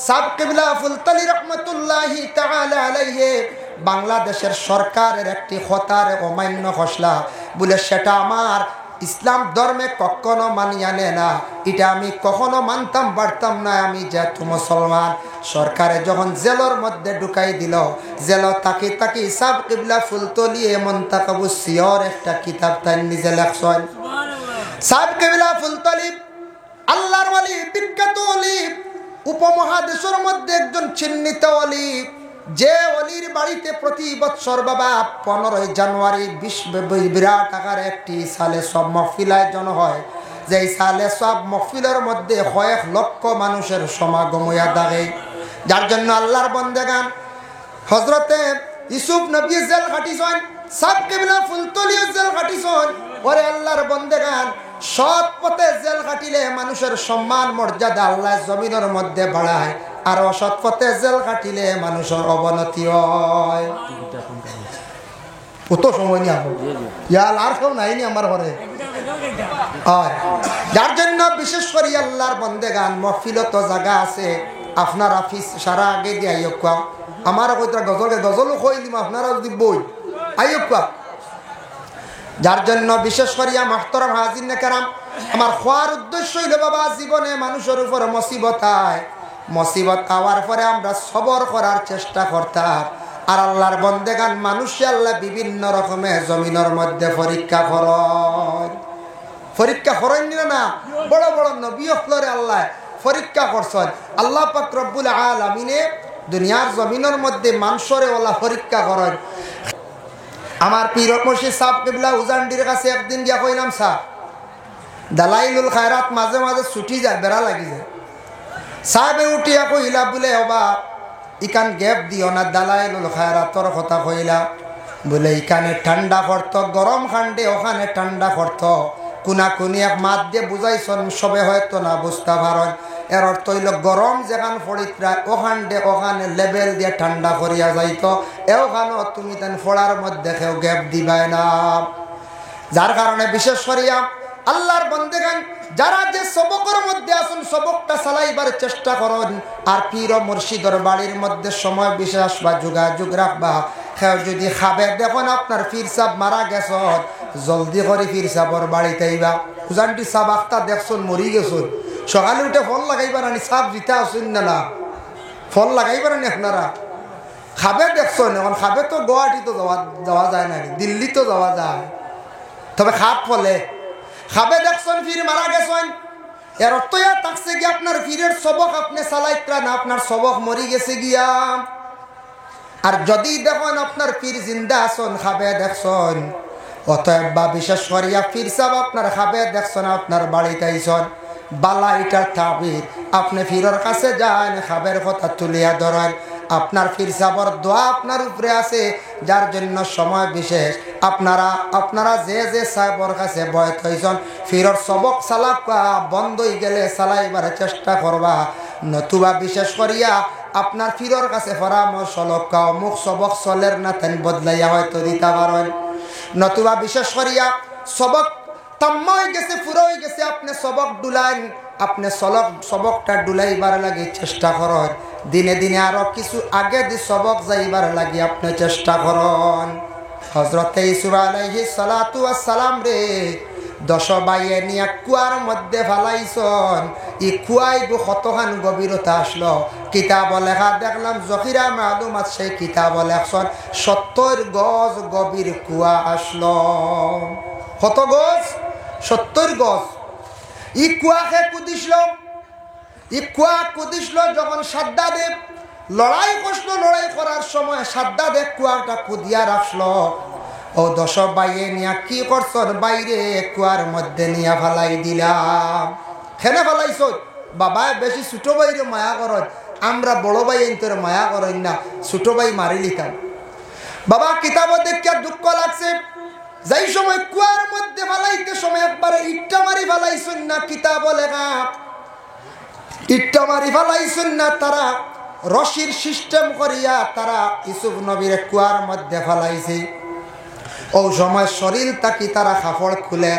Sub কিবলা ফুলতলি রহমতুল্লাহি তাআলা আলাইহি বাংলাদেশের সরকারের একটি খতার অমান্য খসলা বলে সেটা আমার ইসলাম ধর্মে কখনো মানিয়া নেয় না। এটা আমি কখনো মানতাম পারতাম না। আমি যেহেতু মুসলমান, সরকারে যখন জেলের মধ্যে ঢুকাই দিল, জেল তাকি তাকি সাব কিবলা ফুলতলি মুনতাকাবু সিয়র একটা কিতাব তাই নিজে লেখছেন। সাব কিবলা ফুলতলি আল্লাহর ওয়ালি, বিখ্যাত ওয়ালি, উপমহাদেশের মধ্যে একজন চিহ্নিত ওয়ালি, যে ওলির বাড়িতে প্রতি বছর বাবা 15 জানুয়ারি বিরাট আকারে একটি সালে সব মহফিল আয়োজন হয়। যে সালে সব মহফিলের মধ্যে কয়েক লক্ষ মানুষের সমাগম হইয়া থাকে, যার জন্য আল্লাহর বন্দেগান হজরতে ইউসুফ নবী জেল খাটিছেন, সাব কিবলা ফুলতলিও জেল খাটিছেন। ওরে আল্লাহর বন্দেগান, সৎ পথে জেল খাটিলে মানুষের সম্মান মর্যাদা আল্লাহ জমিনের মধ্যে বাড়ায়, আর অসৎ পথে জেল কাটিলে মানুষের অবনতি হয়। কত সময় নিয়ে আর কেউ নাইনি আমার ঘরে। যার জন্য বিশেষ করে আল্লাহর বন্দেগান মহফিলত জায়গা আছে, আপনার অফিস সারা আগে দিয়ে আইয়কা আমার কইতা গজলও কই দিম, আপনারা যদি বই আইয়কা। যার জন্য বিশেষ করিয়া মাহতরম হাজির কেরাম, আমার খোয়ার উদ্দেশ্য হইল বাবা জীবনে মানুষের উপর মুসিবত আয়, মুসিবত আওয়ার পরে আমরা সবর করার চেষ্টা করতাম। আর আল্লাহর বন্দেগান মানুষে আল্লাহ বিভিন্ন রকমের জমিনের মধ্যে পরীক্ষা করেন না, বড় বড় নবী হলরে আল্লাহ পরীক্ষা করছেন। আল্লাহ পাক রব্বুল আলামিনে দুনিয়ার জমিনের মধ্যে মানুষরে ওলা পরীক্ষা করেন। আমার পীর মুর্শিদ সাহেব কিবলা উজানডির কাছে একদিন গিয়া কইলাম, সাহেব দালাইলুল খায়রাত মাঝে মাঝে ছুটি যায়, বেড়া লাগি যায়। সাহেবে উঠিয়া কইলা বলে হবা ইকান গ্যাপ দিও না, দালাইলুল খায়রাতর কথা কইলা বলে ইকানে ঠান্ডা করত, গরম খান্ডে ওখানে ঠান্ডা করত। কুনা কুনি এক মাত দিয়ে বুঝাইছন, সবে হয়তো না বুঝতে পারেন। এর অর্থ হইল গরম যেখান ফড়িত্রা ওখানে লেবেল দিয়ে ঠান্ডা করিয়া যাইত, এওখানেও তুমি তেন ফোড়ার মধ্যে কেউ গ্যাপ দিবাই না। যার কারণে বিশেষ করিয়া আল্লাহর বন্দেগান যারা যে সবকের মধ্যে আসুন সবকটা চালাইবার চেষ্টা করুন। আর পীর ও মুর্শিদর বাড়ির মধ্যে সময় বিশেষ বা যোগাযোগ রাখবা। কেউ যদি খাবে দেখুন আপনার পীর সাহেব মারা গেছ, জলদি করে পীর সাহেবর বাড়িতে আইবা। উজানটি সাহেব আখতা দেখছুন মরি গেছুন, সকালে উঠে ফল লাগাইবার আনি সাহেব জিতা আসুন না, ফল লাগাইবার আনি আপনারা খাবে দেখছেন। এখন খাবে তো গুয়াহাটি তো যাওয়া যায় না, দিল্লি তো যাওয়া যায়, তবে খাপ ফলে খাবে দেখছেন ফির মারা গেছেন। এর অর্থ থাকছে গিয়ে আপনার ফিরের সবক আপনি চালাইত্রা না, আপনার সবক মরি গেছে গিয়া। আর যদি দেখেন আপনার ফির জিন্দা আসন, খাবে দেখছেন, অতএব বা বিশেষ করিয়া ফির সাহেব আপনার খাবে দেখছেন, আপনার বাড়িতে আইসন, বালা এটার তাবির আপনি ফিরের কাছে যান, খাবের কথা তুলিয়া ধরেন। আপনার ফির সাহেবর দোয়া আপনার উপরে আছে, যার জন্য সময় বিশেষ আপনারা যে সাহেবর কাছে বয়স হয়েছেন, ফিরর সবক চালাক বন্ধ হয়ে গেলে চালাইবার চেষ্টা করবা। নতুবা বিশেষ করিয়া আপনার ফিরর কাছে পরামর্শ লক্ষ্য অমুক সবক চলের না তেন বদলাইয়া হয়তো দিতে পারেন। নতুবা বিশেষ করিয়া সবক তাম্মা হয়ে গেছে, পুরো হয়ে গেছে, আপনি সবক ডুলাইন, আপনি সবকটা ডুলাইবার লাগে চেষ্টা করেন। দিনে দিনে আরো কিছু আগে দি সবক যাইবার লাগে আপনি চেষ্টা করেন। হযরতে ইউসুফ আলাইহিস সালাতু ওয়াস সালাম রে 10 বাইয়ে নিয়া কুয়ার মধ্যে ফালাইছন। ই কুয়াই গো কতখান গভীরতা আসলো, কিতাব লেখা দেখলাম জখিরা মালুমাত, সেই কিতাব লেখছন 70 গজ গভীর কুয়া আসলো। কত গজ? 70 গজ। ই কুয়াকে কুদিসল যখন সাদ্দাদে লড়াই করছিল, লড়াই করার সময় সাদ্দাদে কুয়াটা কুদিয়া রাখলো। ও 10 বাইয়ে নিয়া কি করছন, বাইরে কুয়ার মধ্যে নিয়া ফালাই দিলাম। খেনে ফালাইছ বাবা, বেশি ছোট বাইরে মায়া করেন, আমরা বড় ভাই এন্তর মায়া করেন না, ছোট ভাই মারি লিতাম। বাবা কিতাব দেখিয়া দুঃখ লাগছে, যাই সময় কুয়ার মধ্যে ফালাইতে সময় একবারে ইট্টা মারি ফালাইছেন না, কিতাব লেখা ইট্টা মারি ফালাইছেন না, তারা রশির সিস্টেম করিয়া তারা ইউসুফ নবীর কুয়ার মধ্যে ফালাইছে। ও সময় শরীর তাকি তারা কাপড় খুলে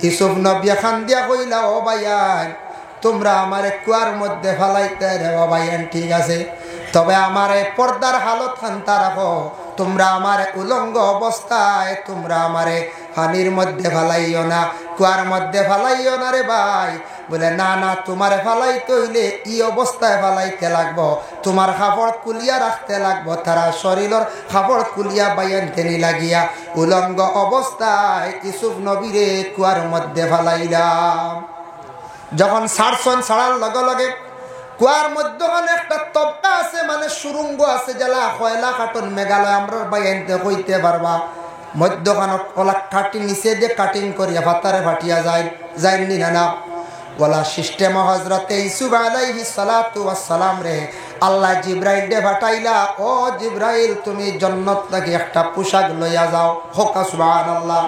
ইউসুফ নবী খান দিয়া কইলা, ও ভাইয়ান তোমরা আমারে কুয়ার মধ্যে ফেলাইতে রে বাবাইন ঠিক আছে, তবে আমারে পর্দার হালত খান্তা রাখো, তোমরা আমারে উলঙ্গ অবস্থায় তোমরা আমারে পানির মধ্যে ফেলাইও না, কুয়ার মধ্যে ফেলাইও না রে ভাই। বলে না না, তোমারে ফেলাইতে হইলে ই অবস্থায় ফেলাইতে লাগবো, তোমার কাপড় কুলিয়া রাখতে লাগবো। তারা শরীরের কাপড় কুলিয়া বাইন টেনে লাগিয়া উলঙ্গ অবস্থায় ইউসুফ নবীরে কুয়ার মধ্যে ফেলাইলাম। যখন ছাড়ছন, ছাড়ার লগে লগে কুয়ার মধ্যখানে একটা তবকা আছে, মানে সুরঙ্গ আছে, জেলা কয়লা কাটন মেঘালয় আমরা বাইনতে কইতে পারবা। মধ্যখানত ওলা কাটি নিচে দিয়ে কাটিং করিয়া ভাতারে ফাটিয়া যায়, যায়নি না ওলা সিস্টেম। হজরতে ইউসুফ আলাইহিস সালাতু ওয়াস সালাম রে আল্লাহ জিব্রাইল দে ফাটাইলা, ও জিব্রাইল তুমি জান্নাত থেকে একটা পোশাক লইয়া যাও। হোকা সুবহানাল্লাহ।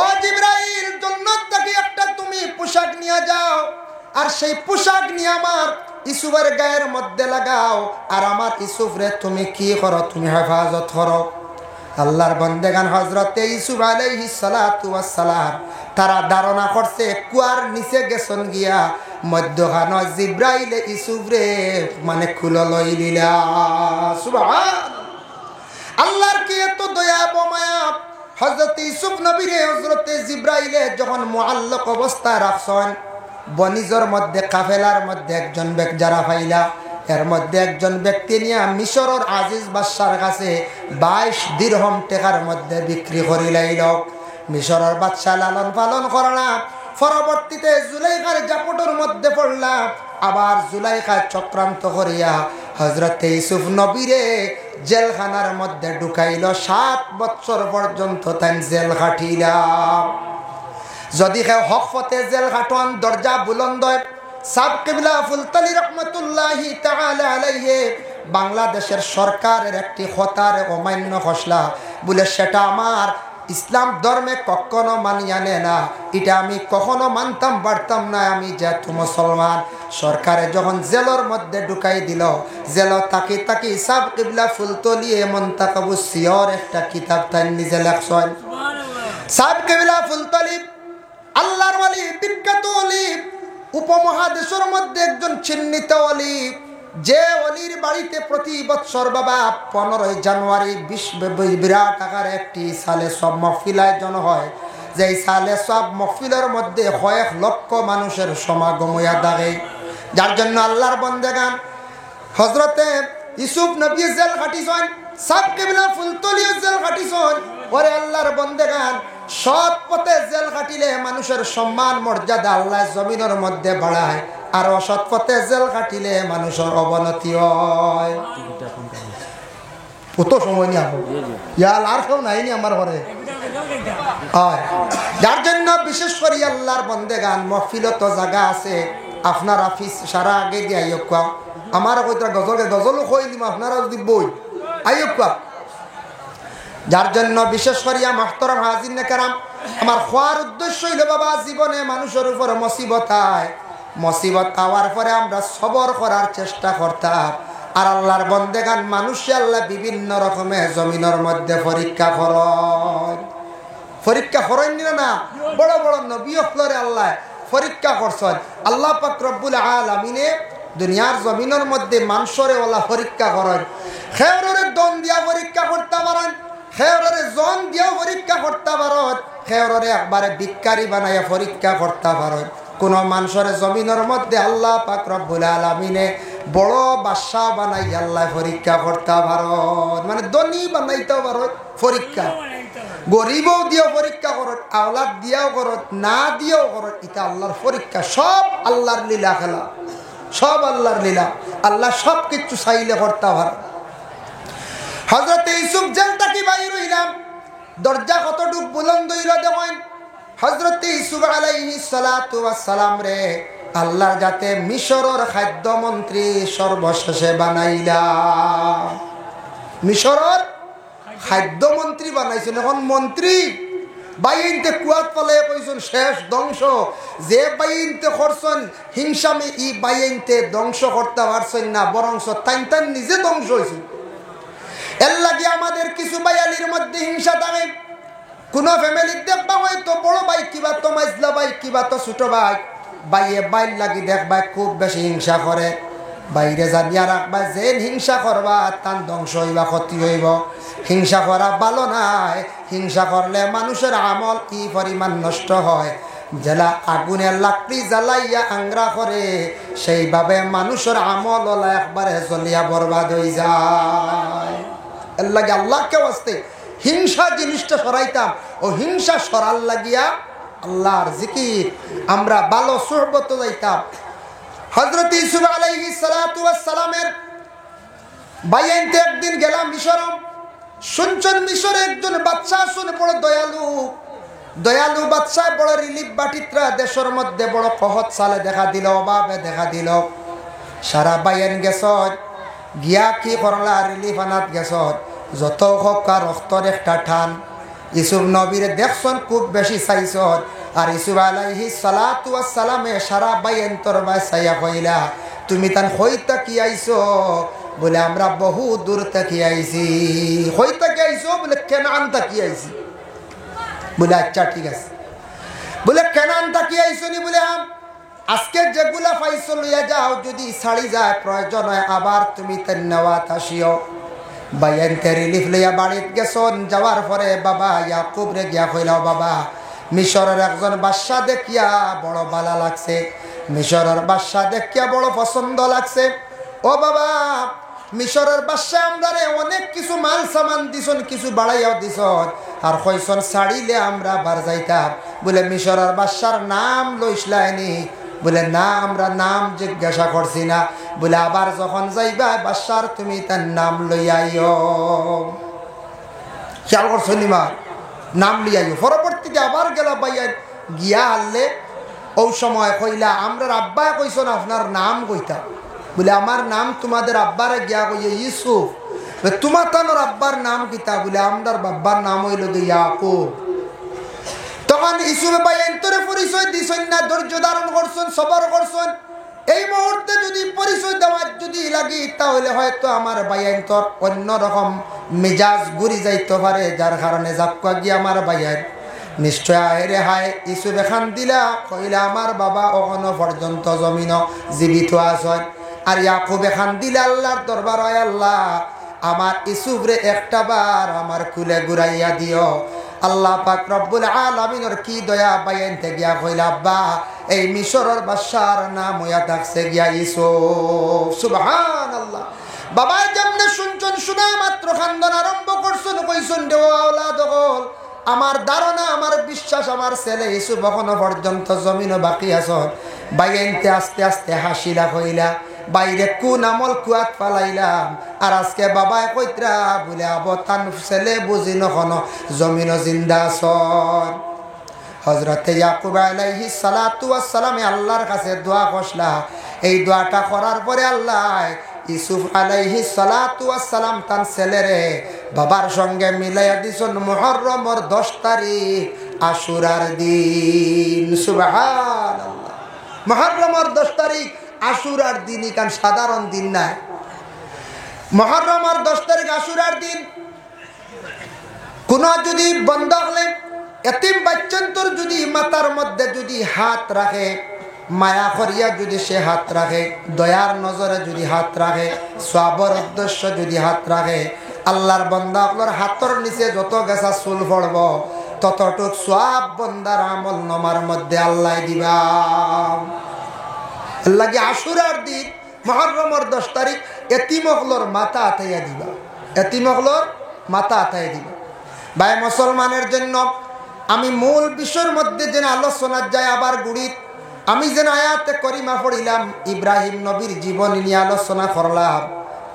ও জিব্রাইল জান্নাত থেকে একটা তুমি পোশাক নিয়ে যাও, আর সেই পোশাক নিয়ে আমার ইউসুফের গায়ের মধ্যে লাগাও, আর আমার ইউসুফ রে তুমি কি করো, তুমি হেফাজত করো। আল্লাহর বান্দাগান হযরতে ইউসুফ আলাইহিস সালাতু ওয়াস সালাম তারা ধারণা করছে কুয়ার নিচে গেছন গিয়া মধ্যখান জিব্রাইল ইউসুফ রে মানে খুলে লইলিলা। সুবহান আল্লাহর কি এত দয়া বমায়া। হযরতে ইউসুফ নবী রে হযরতে জিব্রাইলে যখন মুআল্লাক অবস্থায় রাখছেন, বনিজর মধ্যে কাফেলার মধ্যে একজন ব্যক্তি যারা পাইলা, এর মধ্যে একজন ব্যক্তি নিয়ে মিশরের আজিজ বাদশার কাছে 22 দিরহম টাকার মধ্যে বিক্রি করিলাইল। মিশরের বাদশা লালন পালন করলা, পরবর্তীতে জুলাইখার জাপটের মধ্যে পড়লা, আবার জুলাইখা চক্রান্ত করিয়া হযরতে ইউসুফ নবীরে জেলখানার মধ্যে ঢুকাইল। 7 বছর পর্যন্ত তাই জেল খাটিলা। যদি কেউ হক পথে জেল খাটন, দরজা বুলন্দ। সাব কিবলা ফুলতলি রহমতুল্লাহি তাআলা আলাইহি বাংলাদেশের সরকারের একটি খতার অমান্য খসলা বলে সেটা আমার ইসলাম ধর্মে কখনো মানিয়া নেয় না, এটা আমি কখনো মানতাম পারতাম না। আমি যেহেতু মুসলমান, সরকারে যখন জেলের মধ্যে ঢুকাই দিল, জেল তাকি তাকি সাব কিবলা ফুলতলি মুনতাকাবু সিয়র একটা কিতাব তাই নিজে লেখছেন। সাব কিবলা ফুলতলি আল্লাহর ওয়ালি, বিখ্যাত ওয়ালি, উপমহাদেশের মধ্যে একজন চিহ্নিত ওয়ালি, যে ওয়ালির বাড়িতে প্রতি বছর বাবা 15 জানুয়ারি বিরাট আকারে একটি সালে সব মহফিল আয়োজন হয়, যেই সালে সব মহফিলের মধ্যে কয়েক লক্ষ মানুষের সমাগম হইয়া দাঁড়ে। যার জন্য আল্লাহর বন্দেগান হযরতে ইউসুফ নবী জেল খাটিছেন, সাব কিবলা ফুলতলিও জেল খাটিছেন। ওরে আল্লাহর বন্দেগান, সৎ পথে জেল কাটিলে মানুষের সম্মান মর্যাদা আল্লাহ জমিনের মধ্যে বাড়ায়, আর অসৎ পথে জেল কাটিলে মানুষের অবনতি হয়। কত সময় নিয়ে ইয়াল আর কেউ নাইনি আমার ঘরে। যার জন্য বিশেষ করে আল্লাহর বন্দেগান মহফিলত জায়গা আছে, আপনার অফিস সারা আগে দিয়ে আইয়কা আমার কইতা গজলও কই দিম, আপনারা যদি বই আইয়কা। যার জন্য বিশেষ করিয়া মাহতরম হাজির কেরাম, আমার খোয়ার উদ্দেশ্য হইল বাবা জীবনে মানুষের উপর মুসিবত আয়, মুসিবত আওয়ার পরে আমরা সবর করার চেষ্টা করতাম। আর আল্লাহর বন্দেগান মানুষে আল্লাহ বিভিন্ন রকমের জমিনের মধ্যে পরীক্ষা করেন না, বড় বড় নবী হলরে আল্লাহ পরীক্ষা করছেন। আল্লাহ পাক রব্বুল আলামিনে দুনিয়ার জমিনের মধ্যে মানুষরে ওলা পরীক্ষা করেন। খেয়রে দন দিয়া পরীক্ষা করতে পারেন, খেয়রে জন দিয়েও পরীক্ষা করতে পারেন, খেয়রে একবারে বিকারি বানাইয়া পরীক্ষা করতে পারেন। কোন মানুষের জমিনের মধ্যে আল্লাহ পাক রব্বুল আলামিনে বড় বাদশা বানাই আল্লাহ পরীক্ষা করতে পারেন, মানে ধনী বানাইতে পারেন পরীক্ষা, গরিবও দিয়েও পরীক্ষা করত, আওলাদ দিয়েও করত, না দিয়েও করত। এটা আল্লাহর পরীক্ষা, সব আল্লাহর লীলা খেলা, সব আল্লাহর লীলা। আল্লাহ সব কিছু চাইলে করতে পারেন। হযরতে ইউসুফ জেলটা কি বাইর হইলাম, দরজা কতটুক বুলন্দ হইল দেখেন। হযরতে ইউসুফ আলাইহিস সালাতু ওয়াস সালাম রে আল্লাহর যাতে মিশরের খাদ্যমন্ত্রী সর্বশেষে বানাইলা, মিশরের খাদ্যমন্ত্রী বানাইছেন। এখন মন্ত্রী বাইনতে কুয়াত পালে কইছেন শেষ ধ্বংস, যে বাইনতে করছেন হিংসামে ই বাইনতে ধ্বংস করতে পারছেন না, বরং তাইন নিজে ধ্বংস হয়েছে। এর লাগে আমাদের কিছু বাইয়ালির মধ্যে হিংসা থাকে। কোন ফ্যামিলির দেখবা হয়তো বড় ভাই কিবা তো মাইজলা ভাই কিবা তো ছোট ভাই বাইয়ে বাইর লাগি দেখবা খুব বেশি হিংসা করে। বাইরে জানিয়া রাখবা যে হিংসা করবা তার ধ্বংস হইবা, ক্ষতি হইব। হিংসা করা ভালো নাই। হিংসা করলে মানুষের আমল কি পরিমাণ নষ্ট হয়। জেলা আগুনের লাকড়ি জ্বালাইয়া আংরা করে, সেইভাবে মানুষের আমল ওলা একবারে জ্বলিয়া বরবাদ হয়ে যায়। এর লাগে আল্লাহকে আসতে হিংসা জিনিসটা সরাইতাম, ও হিংসা সরাল লাগিয়া আল্লাহর জিকির আমরা ভালো সুহবত যাইতাম। হযরত ইউসুফ আলাইহিস সালাতু ওয়াস সালামের বাইনতে একদিন গেলাম মিশর। শুনছেন মিশরে একজন বাদশা শুনে বড় দয়ালু বাদশা, বড় রিলিফ বাটিত্রা দেশের মধ্যে বড় কহত সালে দেখা দিল, অভাবে দেখা দিল। সারা বাইন গেছ গিয়া কি করলা, রিলিফ আনাত গেছ, যত হোক রক্তর একটা টান। ইউসুফ নবীর দেখছন খুব বেশি চাইছ। আর ইউসুফ আলাইহিস সালাতু ওয়াস সালামে সারা বাইন তরবায় চাইয়া কইলা, তুমি তান হইতা কি আইছো? বলে আমরা বহু দূর থেকে আইছি। হইতা কি আইছো? বলে কেনান থেকে আইছি। বলে আচ্ছা ঠিক আছে। বলে কেনান থেকে আইছো নি? বলে আজকে যেগুলা পাইছো লইয়া যাও, যদি ছাড়ি যায় প্রয়োজন হয় আবার তুমি তার নেওয়াত আসিও। বাইনতে রিলিফ লইয়া বাড়িত গেছন। যাওয়ার পরে বাবা ইয়াকুব রে গিয়া কইলাও, বাবা মিশরের একজন বাদশা দেখিয়া বড় ভালো লাগছে, মিশরের বাদশা দেখিয়া বড় পছন্দ লাগছে। ও বাবা, মিশরের বাদশা আমরারে অনেক কিছু মাল সামান দিছন, কিছু বাড়াইয়াও দিছন, আর কইছন ছাড়িলে আমরা বার যাইতাম। বলে মিশরের বাদশার নাম লইসলাইনি? বলে না, আমরা নাম জিজ্ঞাসা করছি না। বলে আবার যখন যাইবা বাদশার তুমি তার নাম লইয়াইও। খেয়াল করছো নিমা? নাম লিয়াইও। পরবর্তীতে আবার গেল বাইয়া গিয়া হারলে ও সময় কইলা, আমরা আব্বা কইছন আপনার নাম কইতা? বলে আমার নাম তোমাদের আব্বারে গিয়া কইয়ে ইউসুফ। তোমার তানোর আব্বার নাম কিতা? বলে আমরার বাব্বার নাম হইল ইয়াকুব। তখন ইউসুফে ভাই এন্তরে পরিচয় দিছেন না, ধৈর্য ধারণ করছেন, সবর করছেন। এই মুহূর্তে যদি পরিচয় দেওয়ার যদি লাগি, তাহলে হয়তো আমার ভাইয়ান্তর অন্যরকম মেজাজ ঘুরি যাইতে পারে, যার কারণে জাপকা গিয়ে আমার ভাইয়ার নিশ্চয় আহেরে হায়। ইউসুফে খান দিলা কইলা, আমার বাবা অখনো পর্যন্ত জমিন জীবিত আছেন। আর ইয়াকুবে খান দিলা আল্লাহর দরবার, হয় আল্লাহ আমার ইউসুফ রে একটা বার আমার কুলে ঘুরাইয়া দিও। আল্লাহ পাক রব্বুল আলামিনের কি দয়া, বাইনতে গিয়া কইলা, আব্বা এই মিশরের বাদশার নাম হইয়া থাকছে গিয়া ইউসুফ। সুবহানাল্লাহ। বাবা যেমনে শুনছেন, শোনা মাত্র খান্দন আরম্ভ করছেন, কইছেন দেও আওলাদ হল, আমার ধারণা, আমার বিশ্বাস, আমার ছেলে ইউসুফ এখনো পর্যন্ত জমিনও বাকি আছেন। বাইনতে আস্তে আস্তে হাসিলা কইলা, বাইরে কোন আমল কুয়াত পালাইলাম, আর আজকে বাবায় কইত্রা বলে আবতান ছেলে বুঝি নখনো জমিন জিন্দা আছেন। হযরতে ইয়াকুব আলাইহিস সালাতু ওয়াস সালামে আল্লাহর কাছে দোয়া করলা। এই দোয়াটা করার পরে আল্লাহ ইউসুফ আলাইহিস সালাতু ওয়াস সালাম তার ছেলেরে বাবার সঙ্গে মিলাইয়া দিছেন মুহররমের 10 তারিখ, আশুরার দিন। সুবহানাল্লাহ। মুহররমের 10 তারিখ আশুরার দিন, কারণ সাধারণ দিন না। মুহররমের 10 তারিখ আশুরার দিন। কোন যদি বন্ধ হলে এতিম বাচ্চান্তর যদি মাথার মধ্যে যদি হাত রাখে, মায়া করিয়া যদি সে হাত রাখে, দয়ার নজরে যদি হাত রাখে, সওয়াবের উদ্দেশ্য যদি হাত রাখে, আল্লাহর বান্দা আপনার হাতের নিচে যত গেছা চুল পড়ব, ততটুক সওয়াব বান্দার আমল নামার মধ্যে আল্লাহ দিবা। লাগে আশুরার দিন মুহররমের 10 তারিখ এতিমগুলোর মাথা আতাইয়া দিবা, এতিমগুলোর মাথা আতাইয়া দিবা। ভাই মুসলমানের জন্য আমি মূল বিষয়ের মধ্যে যেন আলোচনা যায় আবার গুড়িত, আমি যেন আয়াতে করিমা পড়িলাম, ইব্রাহিম নবীর জীবনী নিয়ে আলোচনা করলাম,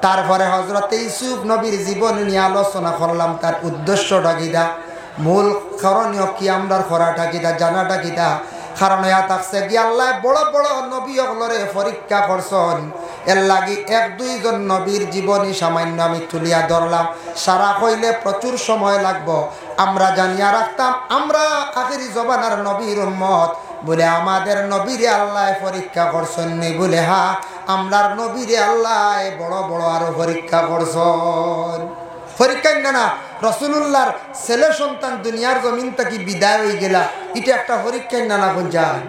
তারপরে হযরতে ইউসুফ নবীর জীবনী নিয়ে আলোচনা করলাম। তার উদ্দেশ্যটা কিটা, মূল করণীয় কি, আমরা করাটা কিটা, জানাটা কিটা। কারণ ইয়া থাকছে কি আল্লাহ বড় বড় নবী সকলরে পরীক্ষা করছেন। এর লাগি 1-2 জন নবীর জীবনী সামান্য আমি তুলিয়া ধরলাম। সারা কইলে প্রচুর সময় লাগবো। আমরা জানিয়া রাখতাম আমরা আখিরি জমানার নবীর উম্মত বলে আমাদের নবীরে আল্লাহ পরীক্ষা করছেন নি? বলে হ্যাঁ, আমরার নবীরে আল্লাহ বড় বড় আরো পরীক্ষা করছেন। পরীক্ষা না রাসূলুল্লাহর ছেলে সন্তান দুনিয়ার জমিন থেকে বিদায় হয়ে গেলা, এটা একটা পরীক্ষা না কোন যায়?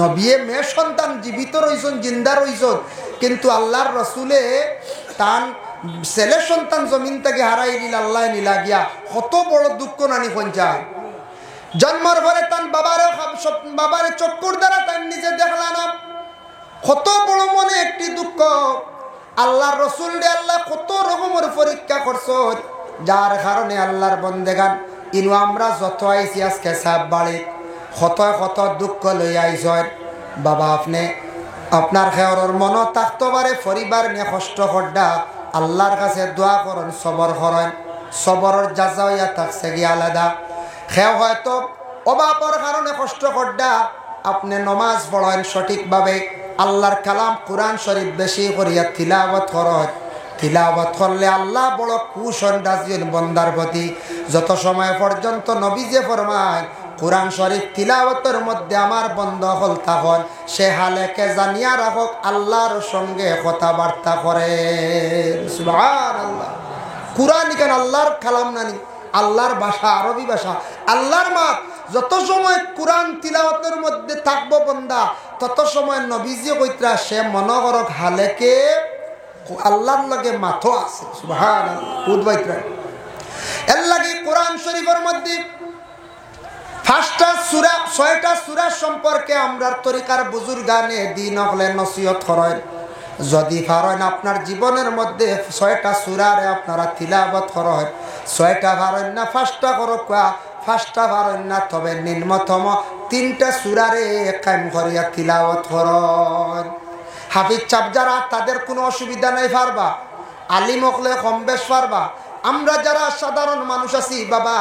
নবিয়ে মেয়ে সন্তান জীবিত রইছন, জিন্দা রইছন, কিন্তু আল্লাহর রসুলে তান ছেলে সন্তান জমিন থেকে হারাই দিল, আল্লাহ নিলা গিয়া কত বড় দুঃখ নানি পঞ্চায়। জন্মর পরে তান বাবারে চক্কর দ্বারা তাই নিজে দেখলা না, কত বড় মনে একটি দুঃখ। আল্লাহর রসুল রে আল্লাহ কত রকমের পরীক্ষা করছ, যার কারণে আল্লাহর বন্দেগান ইনু আমরা যত আইছি আজকে সাপ বাড়ি কত কত দুঃখ লই আইস। বাবা আপনি আপনার খেয়র মন থাকতে পারে, পরিবার নিয়ে কষ্ট করডা, আল্লাহর কাছে দোয়া করেন, সবর করেন, সবরের যাজা হইয়া থাকছে গিয়ে আলাদা। খেও হয়তো অভাবর কারণে কষ্ট করডা, আপনি নমাজ পড়েন সঠিকভাবে, আল্লাহর কালাম কোরআন শরীফ বেশি করিয়া তিলাওয়াত করেন। তিলাওয়াত করলে আল্লাহ বড় কুশন রাজিন বন্দার প্রতি। যত সময় পর্যন্ত নবীজে ফরমায় কোরআন শরীফ তিলাওয়াতের মধ্যে আমার বন্ধ হল তখন সে হালেকে জানিয়া রাখক আল্লাহর সঙ্গে কথাবার্তা করে। সুবহানাল্লাহ। কোরআন কেন আল্লাহর কালাম নানি, আল্লাহর ভাষা, আরবি ভাষা, আল্লাহর মাত। যত সময় কোরআন তিলাওয়াতের মধ্যে থাকবো বন্দা, তত সময় নবীজি কইত্রা সে মনে করক হালেকে আল্লাহর লগে মাথো আছে। সুবহানাল্লাহ। বুঝবাইত্রা এর লাগে কোরআন শরীফের মধ্যে 5টা সূরা 6টা সূরা সম্পর্কে আমরার তরিকার বুজুর্গানে দিন হলে নসিহত করেন। যদি পারেন আপনার জীবনের মধ্যে 6টা সূরারে আপনারা তিলাওয়াত করেন, 6টা পারেন না 5টা করো, 5টা পারেন না তবে নিম্নতম 3টা সূরারে কায়েম করিয়া তিলাওয়াত করেন। হাফিজ চাপ যারা তাদের কোনো অসুবিধা নাই, পারবা। আলিম হকলে কম বেশ পারবা। আমরা যারা সাধারণ মানুষ আছি বাবা,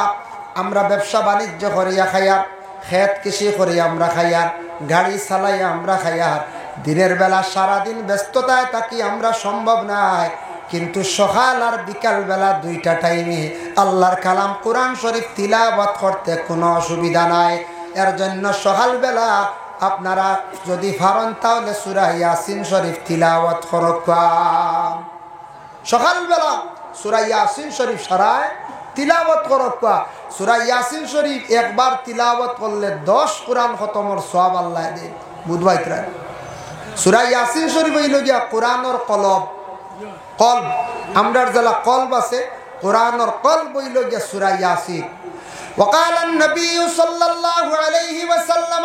আমরা ব্যবসা বাণিজ্য করিয়া খাইয়ার, খেত কৃষি করিয়া আমরা খাইয়ার, গাড়ি চালাইয়া আমরা খাইয়ার, দিনের বেলা সারাদিন ব্যস্ততায় থাকি আমরা সম্ভব নাই। কিন্তু সকাল আর বিকাল বেলা 2টা টাইমে আল্লাহর কালাম কোরআন শরীফ তিলাওয়াত করতে কোনো অসুবিধা নাই। এর জন্য সকালবেলা আপনারা যদি পারেন তাহলে সূরা ইয়াসিন শরীফ তিলাওয়াত করক। সকালবেলা সূরা ইয়াসিন শরীফ সারায় তিলাওয়াত করক। সূরা ইয়াসিন শরীফ একবার তিলাওয়াত করলে 10 কোরআন খতমের সওয়াব আল্লাহ দেয়। বুঝবাইত্রা সূরা ইয়াসিন শরীফ হইল গিয়া কোরআনের কলব। কলব আমরার যারা কলব আছে, কোরআনের কলব হইল গিয়া সূরা ইয়াসিন। وقال النبي صلى الله عليه وسلم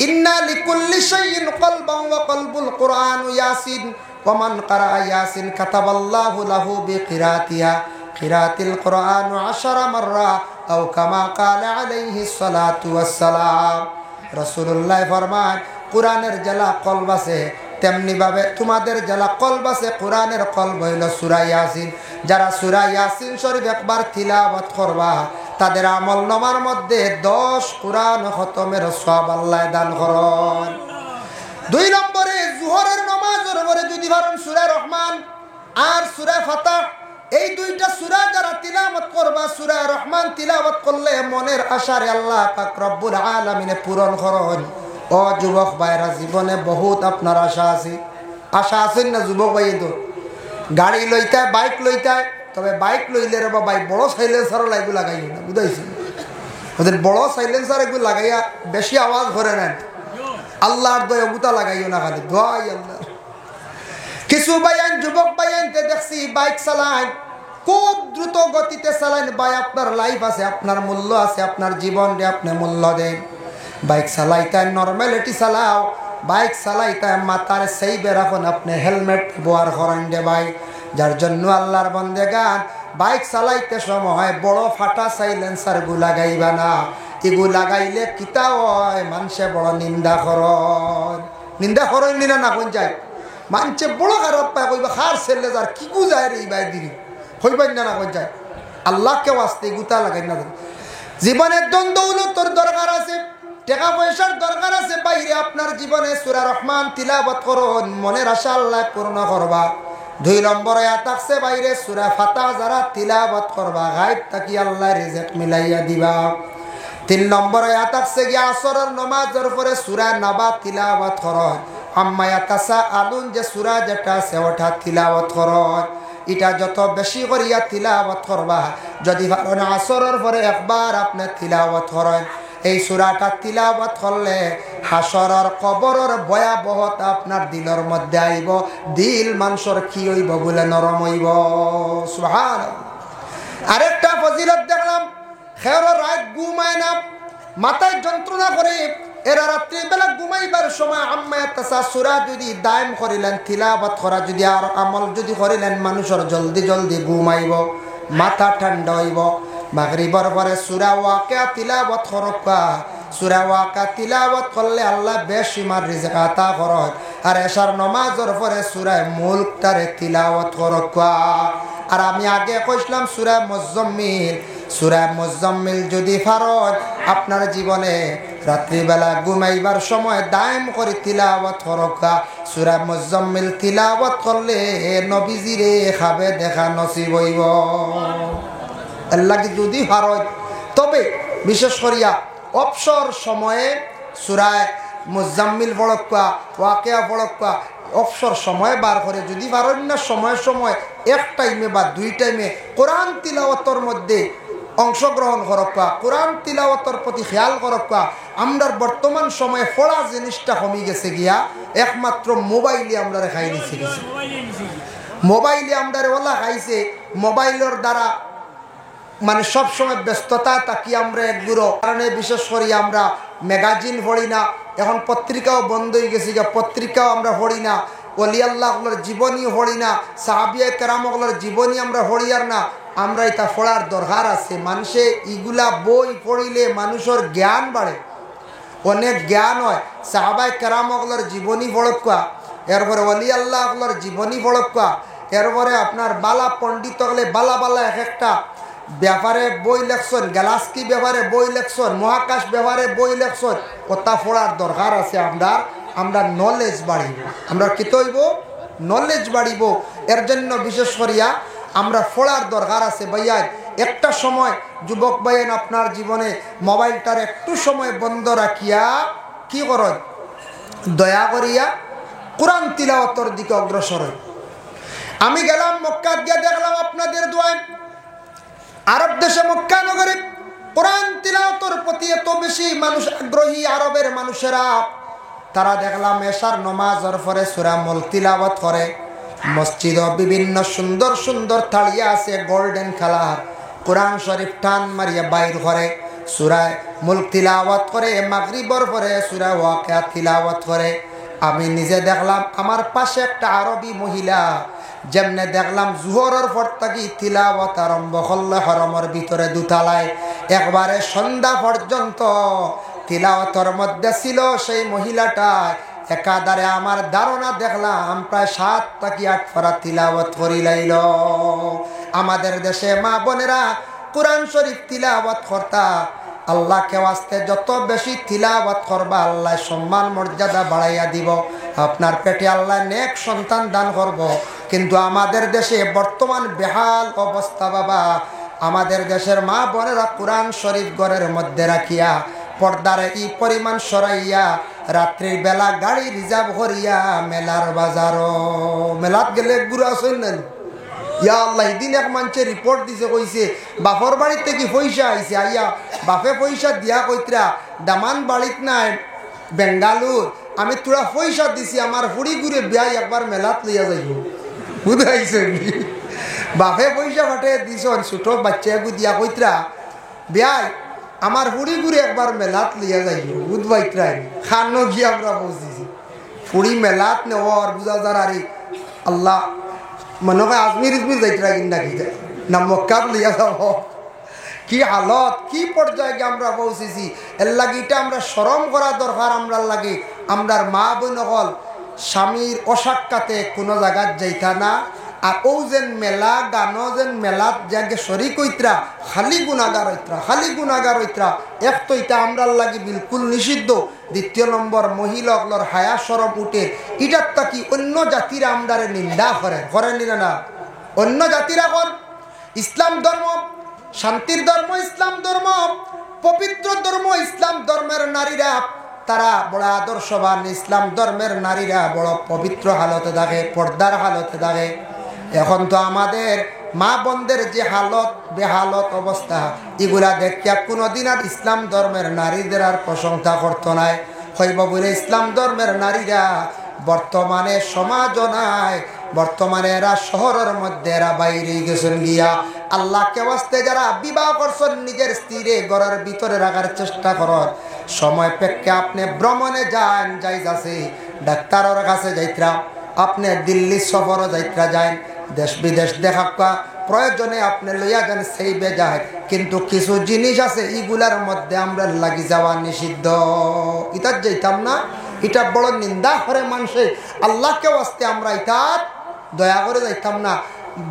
إن لكل شيء قلبا وقلب القرآن ياسين ومن قرأ ياسين كتب الله له بقراءتها قراءة القرآن 10 مرة أو كما قال عليه الصلاة والسلام। رسول الله فرمان কোরআনের জেলা কলব আছে, তেমনি ভাবে তোমাদের জেলা কলব আছে, কোরআনের কলব হইল সূরা ইয়াসিন। যারা সূরা ইয়াসিন শরীফ একবার তিলাওয়াত করবা তাদের আমল নামার মধ্যে 10 কোরআন খতমের সওয়াব আল্লাহ দান করেন। 2 নম্বরে জোহরের নামাজের পরে যদি পারেন সূরা রহমান আর সূরা ফাতিহা, এই 2টা সূরা যারা তিলাওয়াত করবা, সূরা রহমান তিলাওয়াত করলে মনের আশারে আল্লাহ পাক রব্বুল আলামিন পূরণ করেন। ও যুবক ভাইরা, জীবনে বহুত আপনার আশা আছে। আশা আছেন না যুবক ভাই? তো গাড়ি লইতে, বাইক লইতে, তবে বাইক লইলে রে বাবা বড় সাইলেন্সার লাগু লাগাই না, বুঝাইছি? ওদের বড় সাইলেন্সার এগুলো লাগাইয়া বেশি আওয়াজ ভরে নেন। আল্লাহর দয়া বুতা লাগাইও না, খালি দোয়াই আল্লাহ। কিছু বাইন যুবক বাইনতে দেখছি বাইক চালান, খুব দ্রুত গতিতে চালান। ভাই আপনার লাইফ আছে, আপনার মূল্য আছে, আপনার জীবন রে আপনি মূল্য দেন। বাইক চালাইতে নর্মালিটি চালাও, বাইক চালাইতে মাথার সেই বেরাখন আপনি হেলমেট ব্যবহার করেন দে ভাই। যার জন্য আল্লাহর বন্দেগান বাইক চালাইতে সময় বড় ফাটা সাইলেন্সার গু লাগাইবা না। এগু লাগাইলে কিতা হয়, মানুষে বড় নিন্দা করেন। নিন্দা করেন নিনা না কোন যায়, মানুষে বড় খারাপ পায়, কইবা খার ছেলে যার কি গু যায় রে এই বাই দিদি হইবেন না কোন যায়। আল্লাহকে ওয়াস্তে গুতা লাগাই না। জীবনের দ্বন্দ্ব তোর দরকার আছে, টাকা পয়সার দরকার আছে, বাইরে আপনার জীবনে সূরা রহমান তিলাওয়াত করুন, মনের আশা আল্লাহ পূর্ণ করবা। 2 নম্বরে থাকছে বাইরে সূরা ফাতিহা যারা তিলাওয়াত করবা, গায়ব থাকি আল্লাহ রিজিক মিলাইয়া দিবা। 3 নম্বরে থাকছে গিয়া আসরের নামাজের পরে সূরা নাবা তিলাওয়াত করুন। আম্মা ইয়াতাসাআলুন যে সূরা যেটা আছে ওটা তিলাওয়াত করুন। এটা যত বেশি করিয়া তিলাওয়াত করবা, যদি পারেন আসরের পরে একবার আপনি তিলাওয়াত করেন, এই সূরাটা তিলাওয়াত করলে হাসরের কবরের ভয়াবহতা আপনার দিলের মধ্যে আইব, দিল মানুষের কি হইব বলে নরম হইব। সুবহানাল্লাহ। আরেকটা ফজিলত দেখলাম, খেয়ার রাত ঘুমায় না, মাথায় যন্ত্রণা করে, এরা রাত্রিবেলা ঘুমাইবার সময় আম্মা ইয়াতাসা সূরা যদি দায়েম করিলেন, তিলাওয়াত করা যদি আর আমল যদি করিলেন, মানুষের জলদি জলদি ঘুমাইব, মাথা ঠান্ডা হইব। মাগরিবের পরে সূরা ওয়াকিয়া তিলাওয়াত করবা, সূরা ওয়াকিয়া তিলাওয়াত করলে আল্লাহ বেশিমার রিজক আতা করেন। আর এশার নামাজের পরে সূরা মুলকটারে তিলাওয়াত করবা। আর আমি আগে কইছিলাম সূরা মুজাম্মিল, সূরা মুজাম্মিল যদি ফারজ আপনার জীবনে রাত্রিবেলা ঘুমাইবার সময় দায়েম করে তিলাওয়াত করবা, সূরা মুজাম্মিল তিলাওয়াত করলে নবীজিরে খাবে দেখা নসিব হইব। আল্লাহকে যদি ফারজ, তবে বিশেষ করিয়া অবসর সময়ে সূরা মুজাম্মিল পড়বা, ওয়াকিয়া পড়বা, অবসর সময় বার করে যদি পারেন না, সময় সময় এক টাইমে বা দুই টাইমে কোরআন তিলাওয়াতের মধ্যে অংশগ্রহণ করবা, কোরআন তিলাওয়াতের প্রতি খেয়াল করবা। আমরা বর্তমান সময়ে পড়া জিনিসটা কমে গেছে গিয়া, একমাত্র মোবাইলে আমরা খাই নিছে গেছে, মোবাইলে আমরা ওলা খাইছে। মোবাইলের দ্বারা মানে সবসময় ব্যস্ততা থাকি আমরা একগুলো কারণে, বিশেষ করে আমরা ম্যাগাজিন পড়ি না, এখন পত্রিকাও বন্ধ হয়ে গেছে, পত্রিকাও আমরা পড়ি না, ওলি আল্লাহগুলোর জীবনী পড়ি না, সাহাবিয়ে কেরামগুলোর জীবনী আমরা পড়ি আর না। আমরা এটা পড়ার দরকার আছে। মানুষে ইগুলা বই পড়িলে মানুষের জ্ঞান বাড়ে, অনেক জ্ঞান হয়। সাহাবায়ে কেরামগুলোর জীবনী পড়কা, এরপরে ওলি আল্লাহগুলোর জীবনী পড়কা, এরপরে আপনার বালা পণ্ডিত হলে বালা বালা এক একটা ব্যাপারে বই লেখছেন, গ্যালাস্কি ব্যাপারে বই লেখছেন, মহাকাশ ব্যাপারে বই লেখছেন, ওটা পড়ার দরকার আছে। আমরা নলেজ বাড়িব, আমরা কি তৈব নলেজ বাড়িব। এর জন্য বিশেষ করিয়া আমরা পড়ার দরকার আছে। ভাইয়া একটা সময় যুবক ভাইয়েন আপনার জীবনে মোবাইলটার একটু সময় বন্ধ রাখিয়া কি করেন, দয়া করিয়া কোরআন তিলাওয়াতের দিকে অগ্রসর হয়। আমি গেলাম মক্কা গিয়ে দেখলাম আপনাদের দোয়ায় আরব দেশে মক্কা নগরে কোরআন তিলাওয়াতের প্রতি এত বেশি মানুষ আগ্রহী, আরবের মানুষেরা। তারা দেখলাম এশার নামাজের পরে সূরা মুলক তিলাওয়াত করে। মসজিদে বিভিন্ন সুন্দর সুন্দর থালিয়া আছে গোল্ডেন কালার, কোরআন শরীফ টান মারিয়া বাইর করে, সূরা মুলক তিলাওয়াত করে। মাগরিবের পরে সূরা ওয়াকিয়া তিলাওয়াত করে। আমি নিজে দেখলাম আমার পাশে একটা আরবি মহিলা, যেমনে দেখলাম জোহরের পর থেকে তিলাওয়াত আরম্ভ করলে হরমের ভিতরে দুতলায় একবারে সন্ধ্যা পর্যন্ত তিলাওয়াতের মধ্যে ছিল। সেই মহিলাটা একাধারে আমার ধারণা দেখলাম প্রায় 7 থেকে 8 পারা তিলাওয়াত করি লাইল। আমাদের দেশে মা বোনেরা কোরআন শরীফ তিলাওয়াত করতা, আল্লাহকে ওয়াস্তে যত বেশি তিলাওয়াত করবা আল্লাহ সম্মান মর্যাদা বাড়াইয়া দিব, আপনার পেটে আল্লাহ নেক সন্তান দান করব। কিন্তু আমাদের দেশে বর্তমান বেহাল অবস্থা বাবা। আমাদের দেশের মা বোনেরা কোরআন শরীফ ঘরের মধ্যে রাখিয়া পর্দারে এই পরিমাণ সরাইয়া রাত্রির বেলা গাড়ি রিজার্ভ করিয়া মেলার বাজারও মেলাত গেলে গুড়া শুনলেন। ইয়া আল্লাহ, দিন এক মানুষের রিপোর্ট দিছে, কইছে বাপর বাড়ির থেকে পয়সা আইছে, আইয়া বাপে পয়সা দিয়া কইতরা দামান বাড়িত নাই বেঙ্গালুর, আমি তোরা পয়সা দিছি আমার ফুড়ি ঘুরে বিয়াই একবার মেলাত লইয়া যাইব। বুঝাইছে বাপে পয়সা ফাটে দিছ, ছোট বাচ্চাকে দিয়া কইতরা বিয়াই আমার ফুড়ি ঘুরে একবার মেলাত লইয়া যাইব। বুধবাইতরাই খানো গিয়ে আমরা পৌঁছেছি ফুড়ি মেলাত নেওয়ার বুঝা যার আরে আল্লাহ মনে হয় আজমির ইজমির যাইতরা কিনা কি যায় না মক্কাত লইয়া যাব। কি হালত, কি পর্যায়ে আমরা পৌঁছেছি। এর লাগিটা আমরা শরম করা দরকার। আমরা লাগে আমরার মা বোন হল স্বামীর অসাক্ষাতে কোনো জায়গাত যাইতা না। আর ও যেন মেলা গানো যেন মেলাত যাকে শরিক হইতরা খালি গুণাগার হইতরা, খালি গুণাগার হইতরা। এক তো এটা আমরার লাগে বিলকুল নিষিদ্ধ। দ্বিতীয় নম্বর মহিলাগুলোর হায়া সরম উঠে, এটার তাকি অন্য জাতিরা আমরারে নিন্দা করে নিলে না। অন্য জাতিরা কর ইসলাম ধর্ম শান্তির ধর্ম, ইসলাম ধর্ম পবিত্র ধর্ম, ইসলাম ধর্মের নারীরা তারা বড় আদর্শবান, ইসলাম ধর্মের নারীরা বড় পবিত্র হালতে থাকে, পর্দার হালতে থাকে। এখন তো আমাদের মা বোনদের যে হালত বেহালত অবস্থা, এগুলা দেখিয়া কোনোদিন আর ইসলাম ধর্মের নারীদের আর প্রশংসা করতো নাই। হইব বলে ইসলাম ধর্মের নারীরা বর্তমানে সমাজ নাই, বর্তমানে এরা শহরের মধ্যে এরা বাইরে গেছেন গিয়া। আল্লাহকে ওয়াস্তে যারা বিবাহ করছেন নিজের স্ত্রীরে ঘরের ভিতরে রাখার চেষ্টা করেন, সময় পেক্ষে আপনি ভ্রমণে যান, যাই আছে ডাক্তারের কাছে যাইত্রা, আপনি দিল্লি সফরও যাইত্রা যান, দেশ বিদেশ দেখা প্রয়োজনে আপনি লইয়া যান, সেই বেজায়। কিন্তু কিছু জিনিস আছে এগুলার মধ্যে আমরা লাগি যাওয়া নিষিদ্ধ। ইতার যাইতাম না, এটা বড় নিন্দা করে মানুষে। আল্লাহকে ওয়াস্তে আমরা ইতার দয়া করে যাইতাম না।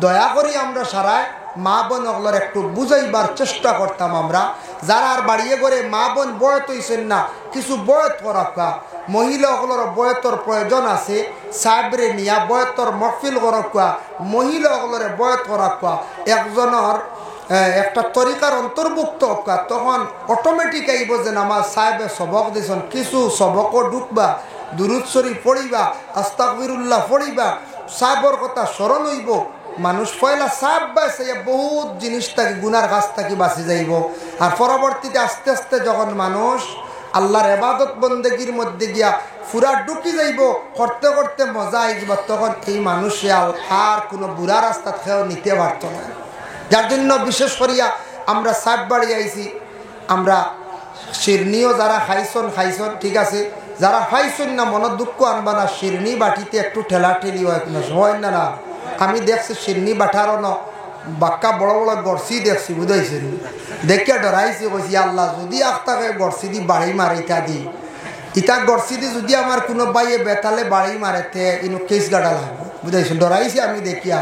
দয়া করি আমরা সারায় মা বোন ওগুলোর একটু বুঝাইবার চেষ্টা করতাম। আমরা যারা আর বাড়িয়ে করে মা বোন বয়ত হইছেন না, কিছু বয়ত করা, মহিলা ওগুলোর বয়তর প্রয়োজন আছে, সাহেবরে নিয়া বয়তর মহফিল করা, মহিলা ওগুলোর বয়ত করা একজনের একটা তরিকার অন্তর্ভুক্ত, তখন অটোমেটিক আইব যে আমার সাহেবে সবক দিয়েছেন, কিছু সবকও ঢুকবা, দুরুদ শরীফ পড়িবা, আস্তাগফিরুল্লাহ পড়িবা, সাহেবর কথা স্মরণ হইব। মানুষ পয়লা সাহেব বাঁচে বহুত জিনিস থাকি গুনার কাছ থাকি বাঁচি যাইব। আর পরবর্তীতে আস্তে আস্তে যখন মানুষ আল্লাহর ইবাদত বন্দেগীর মধ্যে গিয়া পুরা ঢুকি যাইব, করতে করতে মজা আইব, তখন এই মানুষে আর কোনো বুড়া রাস্তা খেয়েও নিতে পারত না। যার জন্য বিশেষ করিয়া আমরা সাহেব বাড়ি আইছি, আমরা শিরনিও যারা খাইছন ঠিক আছে, যারা খাইছন না মনের দুঃখ আনবা না, শিরনি বাটিতে একটু ঠেলা ঠেলি হয় কোনো সময় না। না আমি দেখছি শিরনি বাটারও ন বাক্কা বড় বড় গড়সি দেখছি, বুঝাইছেন, দেখিয়া ডরাইছি, কইছি আল্লাহ যদি আখতাকে গড়সি দি বাড়ি মারে ইটা দি, ইটা গড়সি দি যদি আমার কোনো বাইয়ে বেতালে বাড়ি মারেতে ইনো কেস গাড়া লাগবে, বুঝাইছেন, ডরাইছি আমি দেখিয়া।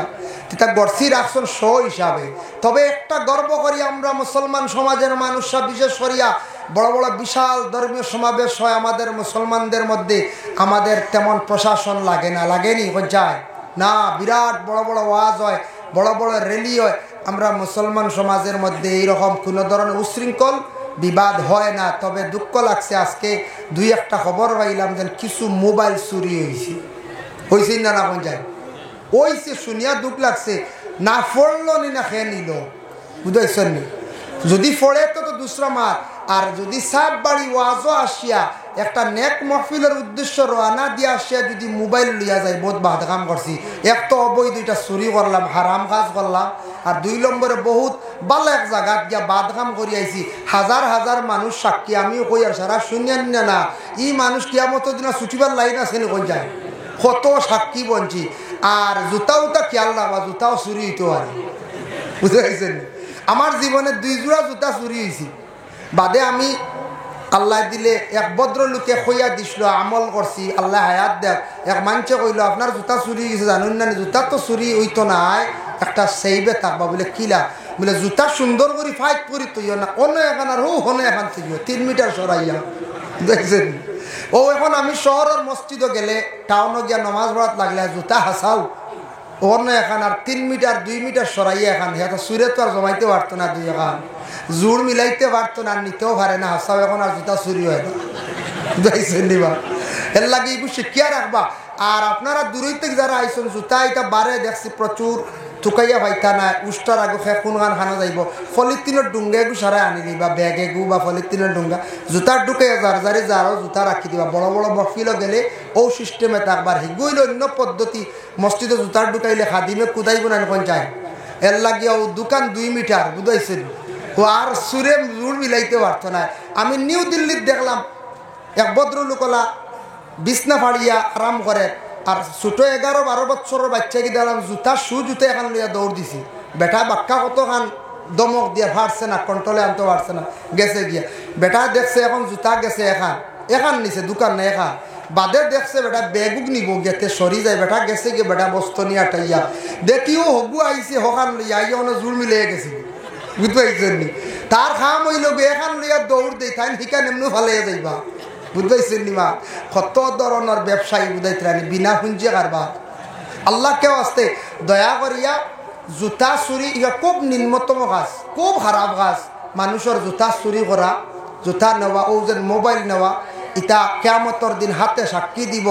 তা গড়সি রাখছেন শো হিসাবে। তবে একটা গর্ব করি আমরা মুসলমান সমাজের মানুষরা, বিশেষ করিয়া বড় বড় বিশাল ধর্মীয় সমাবেশ হয় আমাদের মুসলমানদের মধ্যে, আমাদের তেমন প্রশাসন লাগে না, লাগেনি যায় না, বিরাট বড় বড় ওয়াজ হয়, বড় বড় র্যালি হয়। আমরা মুসলমান সমাজের মধ্যে এইরকম কোনো ধরনের উশৃঙ্খল বিবাদ হয় না। তবে দুঃখ লাগছে, আজকে দুই একটা খবর পাইলাম যে কিছু মোবাইল চুরি হয়েছে না না কোন যায় ওইছে, শুনিয়া দুঃখ লাগছে। না ফড়ল নি না খেয়ে নিল, বুঝাইছেন নি, যদি ফড়ে তো দুসরা মার। আর যদি সাহেব বাড়ি ওয়াজও আসিয়া একটা নেক মহফিলের উদ্দেশ্য রানা দিয়ে আসিয়া যদি মোবাইল লইয়া যায়, বহুত বাদ কাম করছি। এক তো অবৈধ দুইটা চুরি করলাম, হারাম কাজ করলাম, আর 2 নম্বরে বহুত ভালো এক জায়গাত গিয়া বাদ কাম করি আইছি। হাজার হাজার মানুষ সাক্ষী, আমিও কই আর সারা শুনিয়া না, ই মানুষ কিয়ামত দিনা ছুটিবার লাইন আছে নি, কই যায় কত সাক্ষী বঞ্চি। আর জুতাও খেয়াল রাখবা, জুতাও চুরি হইতে পারে, বুঝতে পারছেন। আমার জীবনে 2 জোড়া জুতা চুরি হয়েছি। বাদে আমি আল্লাহ দিলে এক ভদ্রলোকে কইয়া দিছিল, আমল করছি, আল্লাহ হায়াত দেখ। এক মানুষে কইল আপনার জুতা চুরি গেছে জানুন না, জুতা তো চুরি হইতো নাই, একটা সেইবে থাকবা বলে কিলা, বলে জুতা সুন্দর করে ফাইট করি তৈও না, অন্য এখান আর হনে এখান থেকে 3 মিটার সরাইয়া, দেখছেন। ও এখন আমি শহরের মসজিদও গেলে, টাউনও গিয়া নমাজ পড়াত লাগলে জুতা হাসাও অন্য এখান আর 3 মিটার 2 মিটার সরাইয়া এখান, এটা সুরে তো আর জমাইতে পারতো না, 2 এখান জোর মিলাইতে পারতো না, নিতেও পারে না, হাসাও এখন আর জুতা চুরি হয় না, বুঝাইছেন নিবা। এর লাগে এগুলো শিখিয়া রাখবা। আর আপনারা দূরই থেকে যারা আইসন, জুতা এটা বারে দেখছি প্রচুর থুকাইয়া পাইতা না, উষ্টার আগু কোন গান খানা যাইব, পলিথিনের ডুঙ্গা এগু সারাই আনি দিবা, ব্যাগ এগু বা পলিথিনের ডুঙ্গা, জুতার ঢুকাইয়া যারও জুতা রাখি দিবা। বড় বড় মহফিলও গেলে ও সিস্টেমে থাকবার, হিগুইল অন্য পদ্ধতি। মসজিদে জুতার ঢুকাইলে খাদিমে কুদাইব না কোন যায়, এর লাগিয়া ও দোকান 2 মিটার, বুঝাইছেন, ও আর সুরে জোর মিলাইতে পারতো না। আমি নিউ দিল্লির দেখলাম এক ভদ্রলোকলা বিছনা ফাড়িয়া আরাম করে, আর ছোট 11-12 বছরের বাচ্চাকে দেখলাম জুতা জুতা এখান লইয়া দৌড় দিছি। বেটা বাক্কা কতখান দমক দিয়ে ফাটছে না, কন্ট্রোলে আনতে পারছে না, গেছে গিয়া। বেটা দেখছে এখন জুতা গেছে এখান নিছে, দোকান না এখান বাদে দেখছে বেটা বেগুক নিব গেতে সরি যায়, বেটা গেছে গিয়ে বেটা বস্ত নিয়ে আটাইয়া দেখিও হগু আইছে, হকান লইয়া আইয়া মানে জোর মিলে গেছে, বুঝতে পারছেন নি। তার খাম হইল এখান লইয়া দৌড় দেই, তাই শিকান এমনি ফালাইয়া যাইবা, বুঝতেছেন নিমা। কত ধরনের ব্যবসায়ী বুঝাইতে বিনা পুঁজি কারবার। আল্লাহকেও আসতে দয়া করিয়া জুতা চুরি ইয়া খুব নিম্নতম কাজ, খুব খারাপ কাজ। মানুষের জুতা চুরি করা, জুতা নেওয়া, ও যে মোবাইল নেওয়া, ইটা কিয়ামতের দিন হাতে সাক্ষী দিব।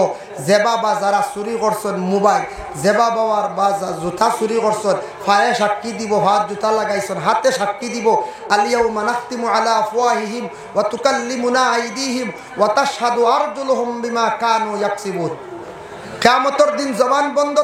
যে বাবা যারা চুরি করছেন মোবাইল, যে বাবার বা জুতা চুরি করছেন ফায়ে সাক্ষী দিব, হাত জুতা লাগাইছেন হাতে সাক্ষী দিব। আলিয়াউমা নাখতিমু আলা আফওয়াহিহিম ওয়া তুকাল্লিমুনা আইদিহিম ওয়া তাশহাদু আরজুলুহুম বিমা কানু ইয়াকসিবুন। কিয়ামতের দিন জবান বন্ধ